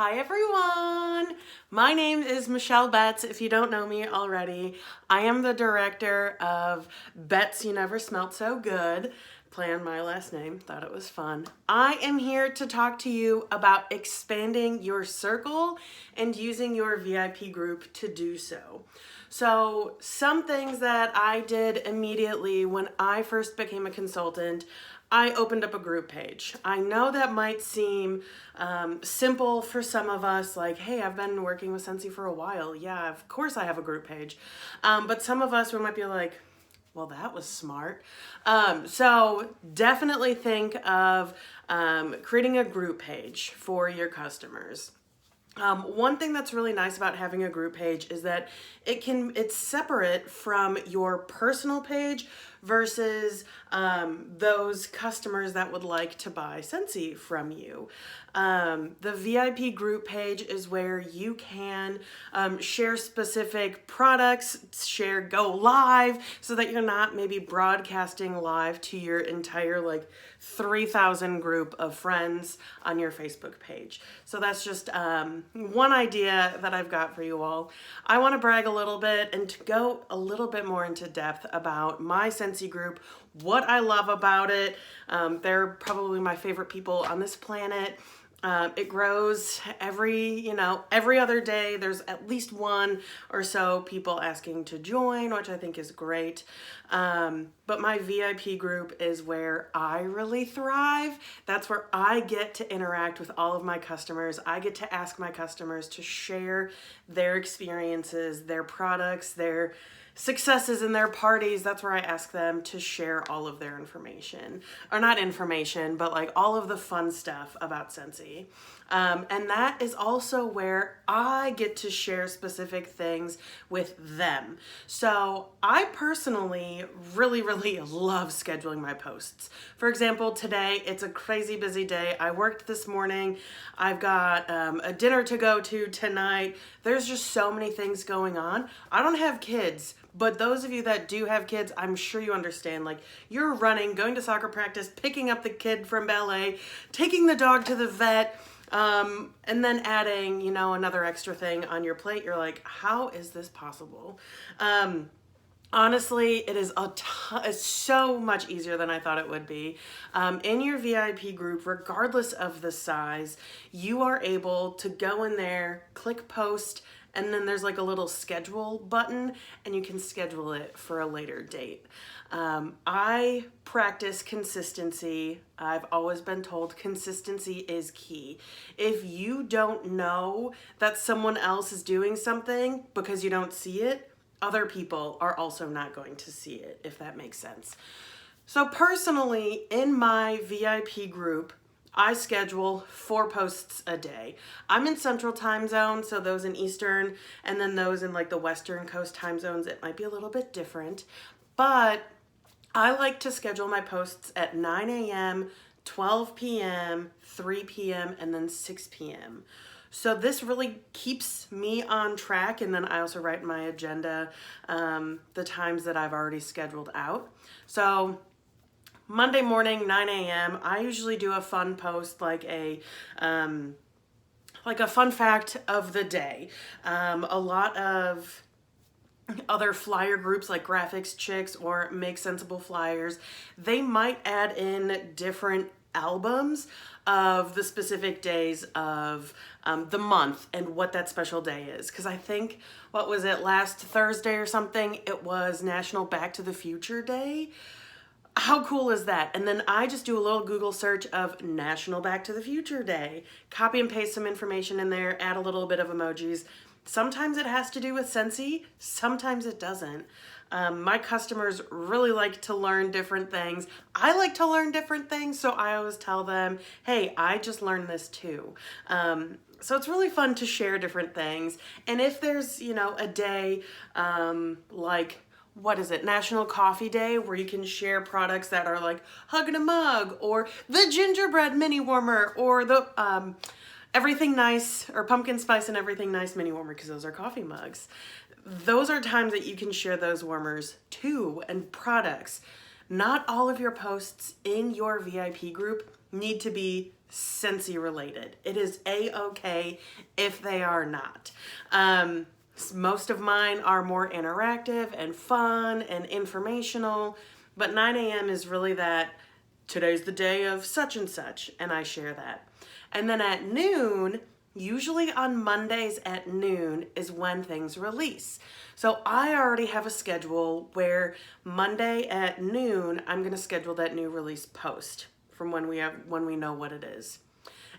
Hi everyone! My name is Michelle Betts, if you don't know me already. I am the director of Betts You Never Smelt So Good. Play on my last name, thought it was fun. I am here to talk to you about expanding your circle and using your VIP group to do so. So some things that I did immediately when I first became a consultant, I opened up a group page. I know that might seem simple for some of us, like, hey, I've been working with Scentsy for a while. Yeah, of course I have a group page. But some of us, we might be like, well, that was smart. So definitely think of creating a group page for your customers. One thing that's really nice about having a group page is that it's separate from your personal page versus those customers that would like to buy Scentsy from you. The VIP group page is where you can share specific products, go live, so that you're not maybe broadcasting live to your entire 3,000 group of friends on your Facebook page. So that's just one idea that I've got for you all. I want to brag a little bit and to go a little bit more into depth about my Scentsy group, what I love about it. They're probably my favorite people on this planet. It grows every other day. There's at least one or so people asking to join, which I think is great. But my VIP group is where I really thrive. That's where I get to interact with all of my customers. I get to ask my customers to share their experiences, their products, their successes in their parties. That's where I ask them to share all of their information, or not information, but all of the fun stuff about Scentsy. And that is also where I get to share specific things with them. So I personally really love scheduling my posts. For example, today it's a crazy busy day. I worked this morning. I've got a dinner to go to tonight. There's just so many things going on. I don't have kids, but those of you that do have kids, I'm sure you understand. You're running, going to soccer practice, picking up the kid from ballet, taking the dog to the vet, and then adding, another extra thing on your plate. You're like, how is this possible? Honestly, it is it's so much easier than I thought it would be. In your VIP group, regardless of the size, you are able to go in there, click post, and then there's a little schedule button, and you can schedule it for a later date. I practice consistency. I've always been told consistency is key. If you don't know that someone else is doing something because you don't see it, other people are also not going to see it, if that makes sense. So personally, in my VIP group, I schedule 4 posts a day. I'm in Central Time Zone, so those in Eastern, and then those in the Western Coast time zones, it might be a little bit different. But I like to schedule my posts at 9 a.m., 12 p.m., 3 p.m., and then 6 p.m. So this really keeps me on track, and then I also write in my agenda the times that I've already scheduled out. So Monday morning, 9 a.m., I usually do a fun post, like a fun fact of the day. A lot of other flyer groups like Graphics Chicks or Make Sensible Flyers, they might add in different albums of the specific days of the month and what that special day is. Because I think, what was it, last Thursday or something, it was National Back to the Future Day. How cool is that? And then I just do a little Google search of National Back to the Future Day, copy and paste some information in there, add a little bit of emojis. Sometimes it has to do with Scentsy, sometimes it doesn't. My customers really like to learn different things. I like to learn different things, so I always tell them, hey, I just learned this too. So it's really fun to share different things. And if there's, a day what is it, National Coffee Day, where you can share products that are like Hugging a Mug, or the Gingerbread Mini Warmer, or the Everything Nice, or Pumpkin Spice and Everything Nice Mini Warmer, because those are coffee mugs. Those are times that you can share those warmers too, and products. Not all of your posts in your VIP group need to be Scentsy related. It is a-okay if they are not. Most of mine are more interactive and fun and informational, but 9 a.m. is really that today's the day of such and such, and I share that. And then at noon, usually on Mondays at noon is when things release. So I already have a schedule where Monday at noon, I'm going to schedule that new release post from when we know what it is.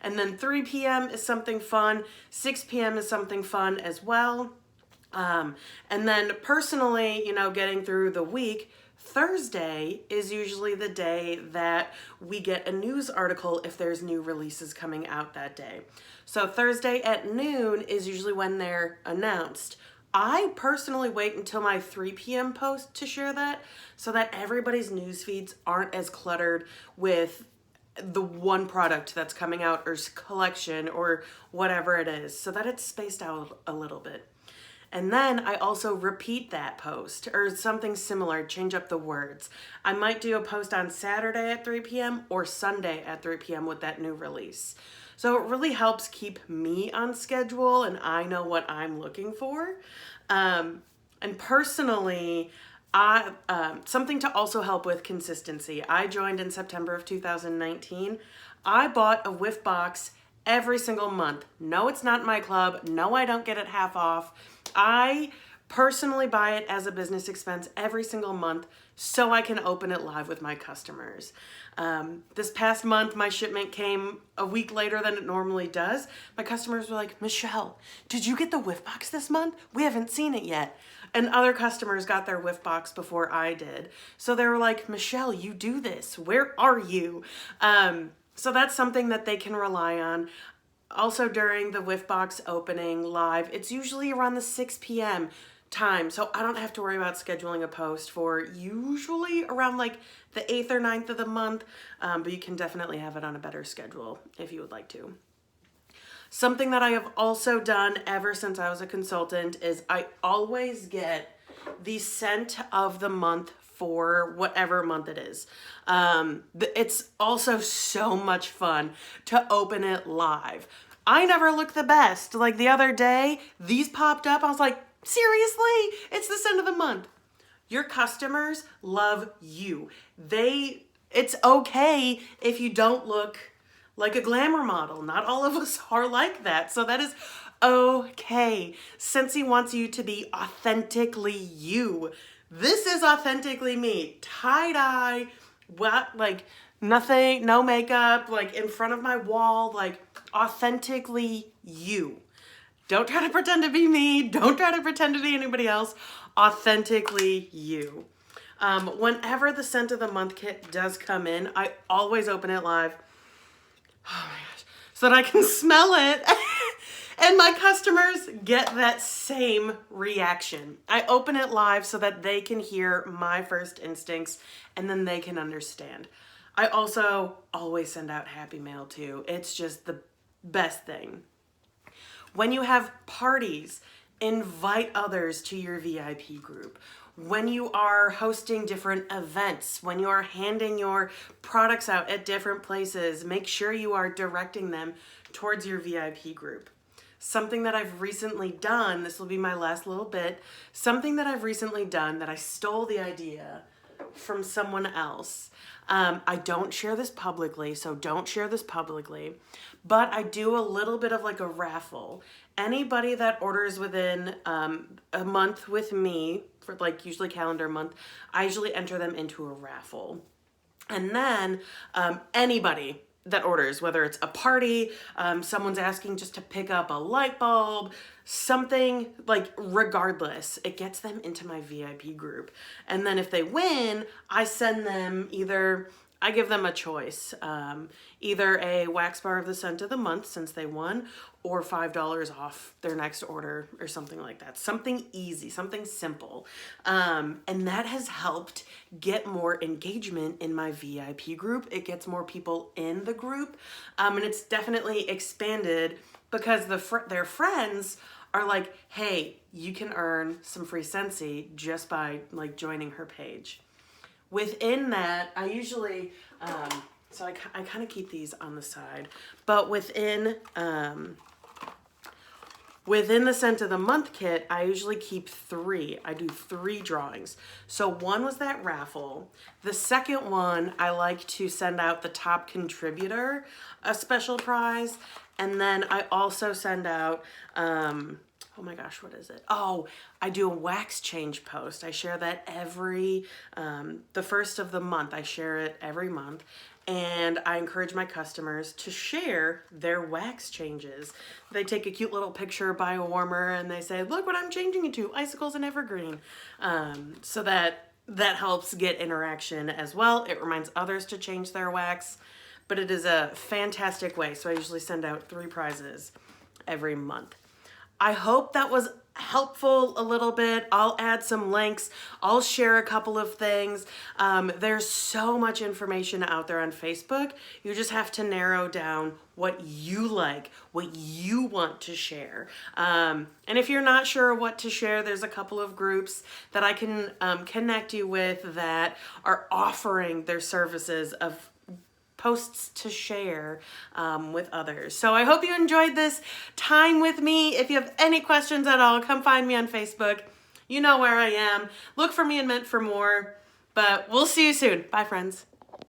And then 3 p.m. is something fun. 6 p.m. is something fun as well. And then personally, getting through the week, Thursday is usually the day that we get a news article if there's new releases coming out that day. So Thursday at noon is usually when they're announced. I personally wait until my 3 p.m. post to share that so that everybody's news feeds aren't as cluttered with the one product that's coming out or collection or whatever it is, so that it's spaced out a little bit. And then I also repeat that post or something similar, change up the words. I might do a post on Saturday at 3 p.m. or Sunday at 3 p.m. with that new release. So it really helps keep me on schedule and I know what I'm looking for. And personally, something to also help with consistency. I joined in September of 2019. I bought a whiff box every single month. No, it's not my club. No, I don't get it half off. I personally buy it as a business expense every single month so I can open it live with my customers. This past month, my shipment came a week later than it normally does. My customers were like, Michelle, did you get the whiff box this month? We haven't seen it yet. And other customers got their whiff box before I did. So they were like, Michelle, you do this. Where are you? So that's something that they can rely on. Also during the whiff box opening live, it's usually around the 6 p.m. time. So I don't have to worry about scheduling a post for usually around like the 8th or 9th of the month. But you can definitely have it on a better schedule if you would like to. Something that I have also done ever since I was a consultant is I always get the scent of the month for whatever month it is. It's also so much fun to open it live. I never look the best. Like the other day, these popped up. I was like, seriously? It's the scent of the month. Your customers love you. It's okay if you don't look like a glamour model. Not all of us are like that. So that is okay. Scentsy wants you to be authentically you. This is authentically me. Tie-dye, like nothing, no makeup, like in front of my wall, like authentically you. Don't try to pretend to be me. Don't try to pretend to be anybody else. Authentically you. Whenever the scent of the month kit does come in, I always open it live. Oh my gosh. So that I can smell it. And my customers get that same reaction. I open it live so that they can hear my first instincts and then they can understand. I also always send out happy mail too. It's just the best thing. When you have parties, invite others to your VIP group. When you are hosting different events, when you are handing your products out at different places, make sure you are directing them towards your VIP group. Something that I've recently done, this will be my last little bit, something that I've recently done that I stole the idea from someone else. I don't share this publicly, so don't share this publicly, but I do a little bit of like a raffle. Anybody that orders within a month with me, for like usually calendar month, I usually enter them into a raffle. And then anybody that orders, whether it's a party, someone's asking just to pick up a light bulb, something, like regardless, it gets them into my VIP group. And then if they win, I send them I give them a choice, either a wax bar of the scent of the month since they won, or $5 off their next order or something like that. Something easy, something simple. And that has helped get more engagement in my VIP group. It gets more people in the group. And it's definitely expanded because their friends are like, hey, you can earn some free Scentsy just by like joining her page. Within that, I usually, So I kind of keep these on the side. But within the Scent of the Month kit, I usually keep 3. I do 3 drawings. So one was that raffle. The second one, I like to send out the top contributor a special prize. And then I also send out, oh my gosh, what is it? Oh, I do a wax change post. I share that every, the first of the month. I share it every month. And I encourage my customers to share their wax changes. They take a cute little picture by a warmer and they say, look what I'm changing it to, icicles and evergreen. So that helps get interaction as well. It reminds others to change their wax, but it is a fantastic way. So I usually send out 3 prizes every month. I hope that was helpful a little bit. I'll add some links. I'll share a couple of things. There's so much information out there on Facebook. You just have to narrow down what you like, what you want to share. And if you're not sure what to share, there's a couple of groups that I can connect you with that are offering their services of posts to share with others. So I hope you enjoyed this time with me. If you have any questions at all, come find me on Facebook. You know where I am. Look for me in Meant for More, but we'll see you soon. Bye, friends.